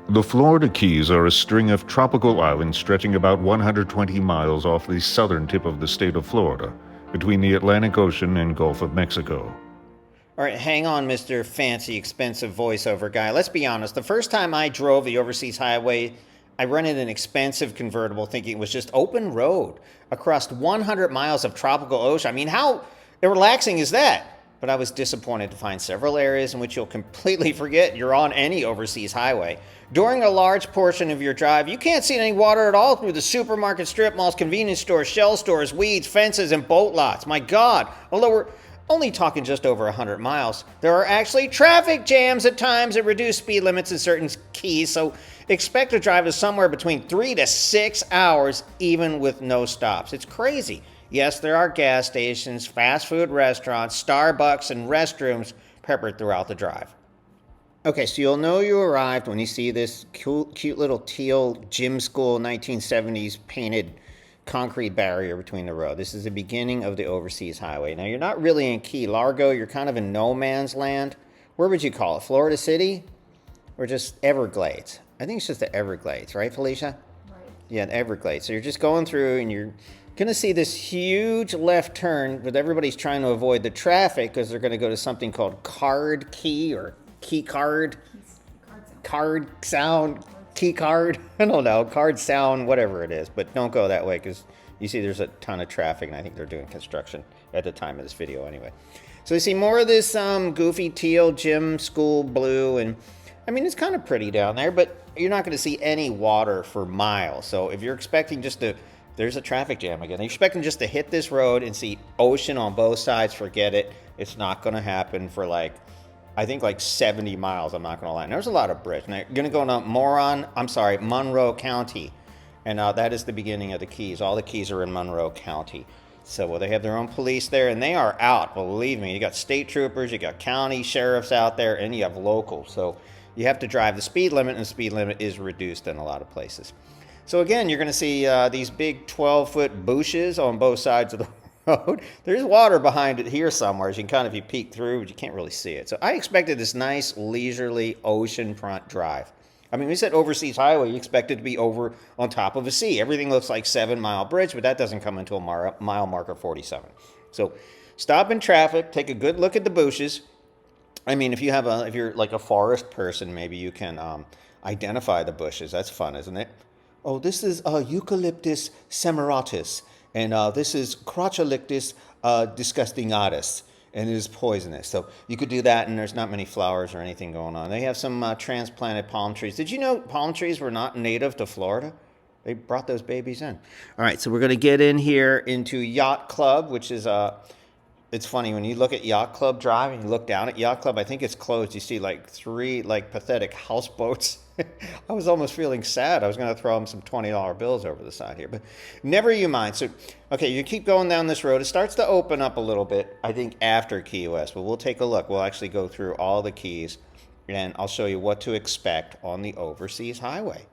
The Florida Keys are a string of tropical islands stretching about 120 miles off the southern tip of the state of Florida, between the Atlantic Ocean and Gulf of Mexico. All right, hang on, Mr. Fancy, expensive voiceover guy. Let's be honest. The first time I drove the overseas highway, I rented an expensive convertible thinking it was just open road across 100 miles of tropical ocean. I mean, how relaxing is that? But I was disappointed to find several areas in which you'll completely forget you're on any overseas highway. During a large portion of your drive, you can't see any water at all through the supermarket, strip malls, convenience stores, shell stores, weeds, fences, and boat lots. My God, although we're only talking just over 100 miles, there are actually traffic jams at times that reduce speed limits in certain keys, so expect to drive to somewhere between 3 to 6 hours, even with no stops. It's crazy. Yes, there are gas stations, fast food restaurants, Starbucks, and restrooms peppered throughout the drive. Okay, so you'll know you arrived when you see this cute little teal gym school 1970s painted concrete barrier between the road. This is the beginning of the overseas highway. Now, you're not really in Key Largo. You're kind of in no man's land. Where would you call it? Florida City? Or just Everglades? I think it's just the Everglades, right, Felicia? Right. Yeah, the Everglades. So you're just going through and you're going to see this huge left turn, but everybody's trying to avoid the traffic because they're going to go to something called Card Key or Key Card. Card Sound. Key Card. I don't know. Card Sound, whatever it is. But don't go that way because you see there's a ton of traffic, and I think they're doing construction at the time of this video anyway. So you see more of this goofy teal gym school blue, and I mean, it's kind of pretty down there, but you're not going to see any water for miles. So if you're expecting just to, there's a traffic jam again. You're expecting just to hit this road and see ocean on both sides, forget it. It's not going to happen for I think 70 miles, I'm not going to lie. And there's a lot of bridge. Now, you're going to go into Monroe County. And that is the beginning of the Keys. All the Keys are in Monroe County. So they have their own police there, and they are out, believe me. You got state troopers, you got county sheriffs out there, and you have locals. So you have to drive the speed limit, and the speed limit is reduced in a lot of places. So again, you're going to see these big 12-foot bushes on both sides of the road. There's water behind it here somewhere, as you can if you peek through, but you can't really see it. So I expected this nice, leisurely oceanfront drive. I mean, we said overseas highway, you expect it to be over on top of a sea. Everything looks like 7 Mile Bridge, but that doesn't come until mile marker 47. So stop in traffic, take a good look at the bushes. I mean, if you're like a forest person, maybe you can identify the bushes. That's fun, isn't it? Oh, this is Eucalyptus semiratus, and this is Crotcholictus disgustingatus, and it is poisonous. So you could do that, and there's not many flowers or anything going on. They have some transplanted palm trees. Did you know palm trees were not native to Florida? They brought those babies in. All right, so we're going to get in here into Yacht Club, which is it's funny when you look at Yacht Club Drive and you look down at Yacht Club. I think it's closed. You see 3 pathetic houseboats. I was almost feeling sad. I was going to throw them some $20 bills over the side here, but never you mind. So, okay, you keep going down this road. It starts to open up a little bit, I think, after Key West, but we'll take a look. We'll actually go through all the keys, and I'll show you what to expect on the overseas highway.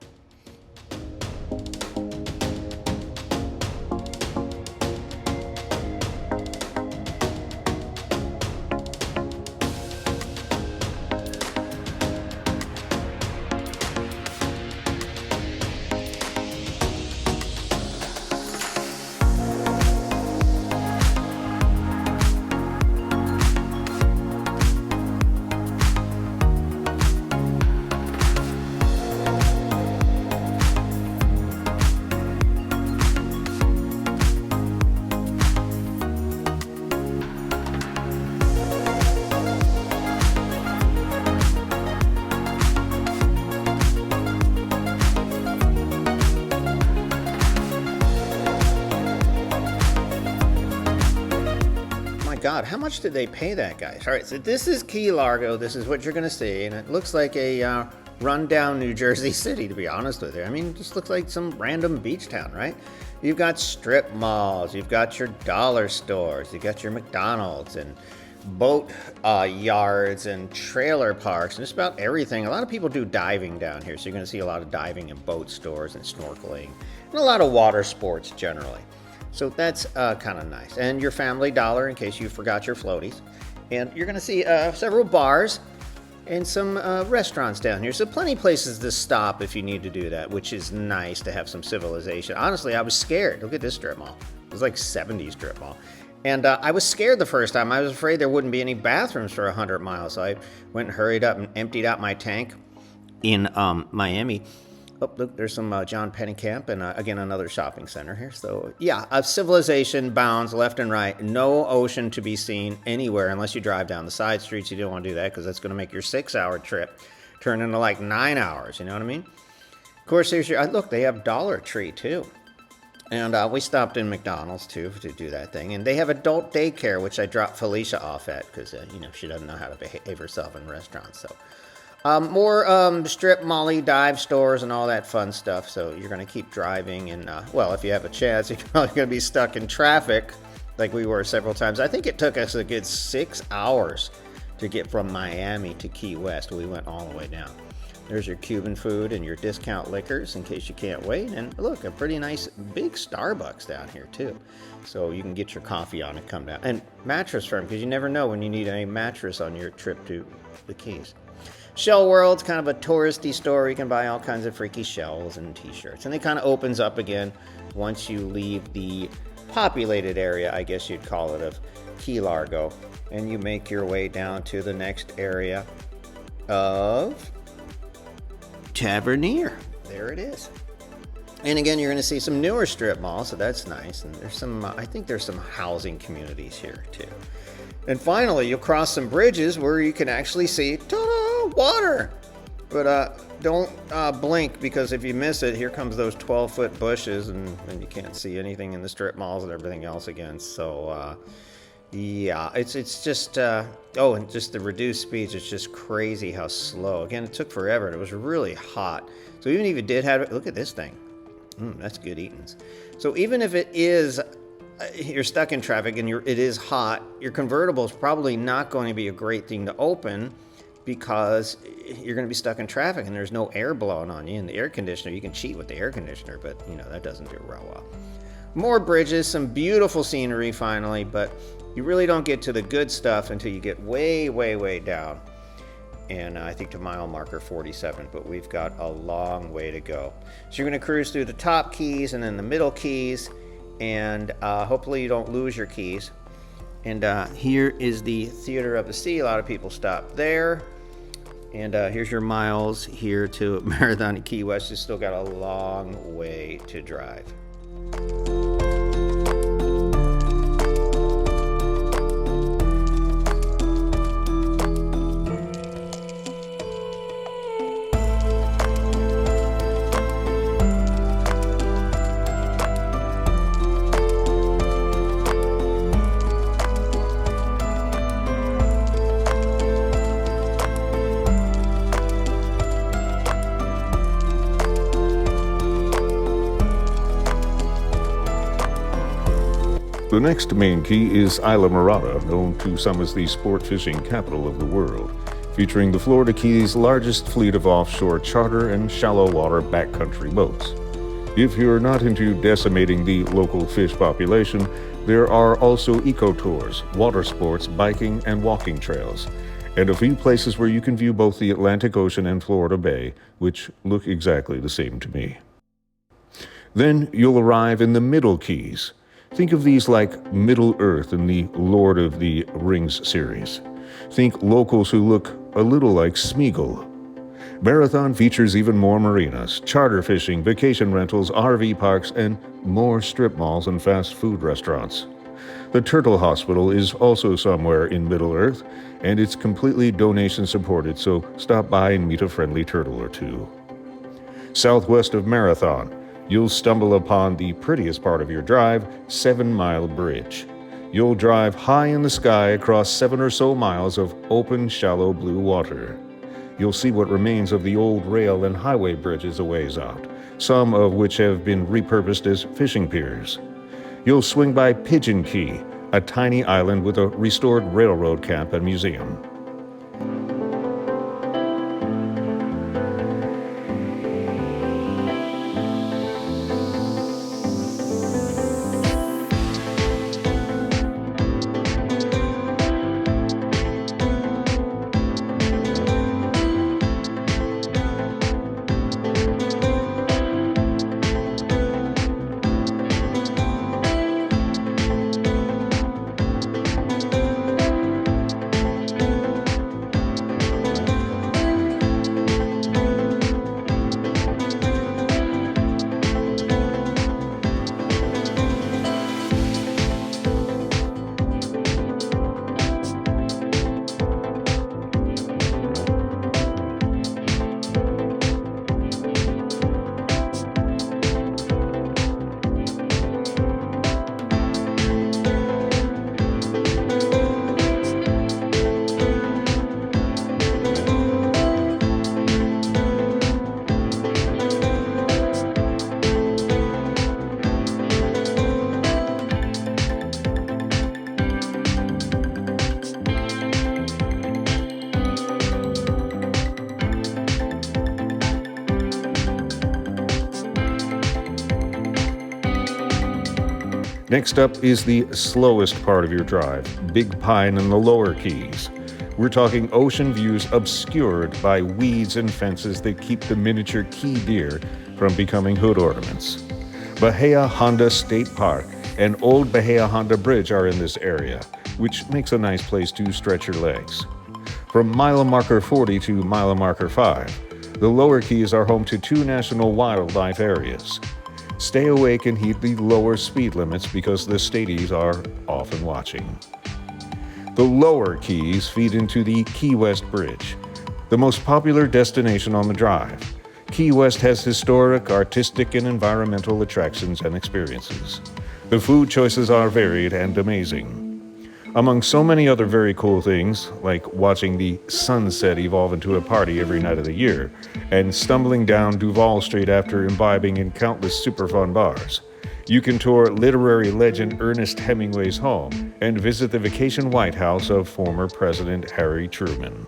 God, how much did they pay that guy? All right, so this is Key Largo. This is what you're going to see, and it looks like a rundown New Jersey city, to be honest with you. I mean, it just looks like some random beach town, right? You've got strip malls, you've got your dollar stores, you've got your McDonald's and boat yards and trailer parks and just about everything. A lot of people do diving down here, so you're going to see a lot of diving and boat stores and snorkeling and a lot of water sports generally. So that's kind of nice. And your Family Dollar in case you forgot your floaties. And you're going to see several bars. and some restaurants down here. So plenty of places to stop if you need to do that, which is nice to have some civilization. Honestly, I was scared. Look at this strip mall. It was like 70s strip mall. And I was scared the first time. I was afraid there wouldn't be any bathrooms for 100 miles. So I went and hurried up and emptied out my tank in Miami. Oh, look, there's some John Pennekamp and again, another shopping center here. So yeah, civilization bounds left and right. No ocean to be seen anywhere unless you drive down the side streets. You don't want to do that because that's going to make your 6-hour trip turn into like 9 hours. You know what I mean? Of course, here's your, look, they have Dollar Tree too. And we stopped in McDonald's too to do that thing. And they have adult daycare, which I dropped Felicia off at because, she doesn't know how to behave herself in restaurants. So more strip molly dive stores and all that fun stuff. So you're going to keep driving. And, well, if you have a chance, you're probably going to be stuck in traffic like we were several times. I think it took us a good 6 hours to get from Miami to Key West. We went all the way down. There's your Cuban food and your discount liquors in case you can't wait. And look, a pretty nice big Starbucks down here too. So you can get your coffee on and come down. And Mattress Firm, because you never know when you need a mattress on your trip to the Keys. Shell World's kind of a touristy store. You can buy all kinds of freaky shells and t-shirts. And it kind of opens up again once you leave the populated area, I guess you'd call it, of Key Largo. And you make your way down to the next area of Tavernier. There it is. And again, you're going to see some newer strip malls, so that's nice. And there's some, I think there's some housing communities here too. And finally, you'll cross some bridges where you can actually see ta-da, water. But don't blink, because if you miss it, here comes those 12-foot bushes, and you can't see anything in the strip malls and everything else again. So yeah, it's just, and just the reduced speeds, it's just crazy how slow. Again, it took forever, and it was really hot. So even if you did have it, look at this thing. That's good eatings. So even if it is, you're stuck in traffic and it is hot, your convertible is probably not going to be a great thing to open, because you're going to be stuck in traffic and there's no air blowing on you. And the air conditioner, you can cheat with the air conditioner, but that doesn't do real well. More bridges, some beautiful scenery finally, but you really don't get to the good stuff until you get way, way, way down. And I think to mile marker 47, but we've got a long way to go. So you're going to cruise through the top keys and then the middle keys, and hopefully you don't lose your keys. And here is the Theater of the Sea. A lot of people stop there. And here's your miles here to Marathon to Key West. You still got a long way to drive. The next main key is Isla Morada, known to some as the sport fishing capital of the world, featuring the Florida Keys' largest fleet of offshore charter and shallow water backcountry boats. If you're not into decimating the local fish population, there are also eco-tours, water sports, biking, and walking trails, and a few places where you can view both the Atlantic Ocean and Florida Bay, which look exactly the same to me. Then you'll arrive in the Middle Keys. Think of these like Middle Earth in the Lord of the Rings series. Think locals who look a little like Smeagol. Marathon features even more marinas, charter fishing, vacation rentals, RV parks, and more strip malls and fast food restaurants. The Turtle Hospital is also somewhere in Middle Earth, and it's completely donation supported, so stop by and meet a friendly turtle or two. Southwest of Marathon, you'll stumble upon the prettiest part of your drive, 7 Mile Bridge. You'll drive high in the sky across 7 or so miles of open, shallow blue water. You'll see what remains of the old rail and highway bridges a ways out, some of which have been repurposed as fishing piers. You'll swing by Pigeon Key, a tiny island with a restored railroad camp and museum. Next up is the slowest part of your drive, Big Pine and the Lower Keys. We're talking ocean views obscured by weeds and fences that keep the miniature key deer from becoming hood ornaments. Bahia Honda State Park and Old Bahia Honda Bridge are in this area, which makes a nice place to stretch your legs. From mile marker 40 to mile marker 5, the Lower Keys are home to 2 national wildlife areas. Stay awake and heed the lower speed limits because the Stadies are often watching. The Lower Keys feed into the Key West Bridge, the most popular destination on the drive. Key West has historic, artistic, and environmental attractions and experiences. The food choices are varied and amazing. Among so many other very cool things, like watching the sunset evolve into a party every night of the year, and stumbling down Duval Street after imbibing in countless super fun bars, you can tour literary legend Ernest Hemingway's home and visit the vacation White House of former President Harry Truman.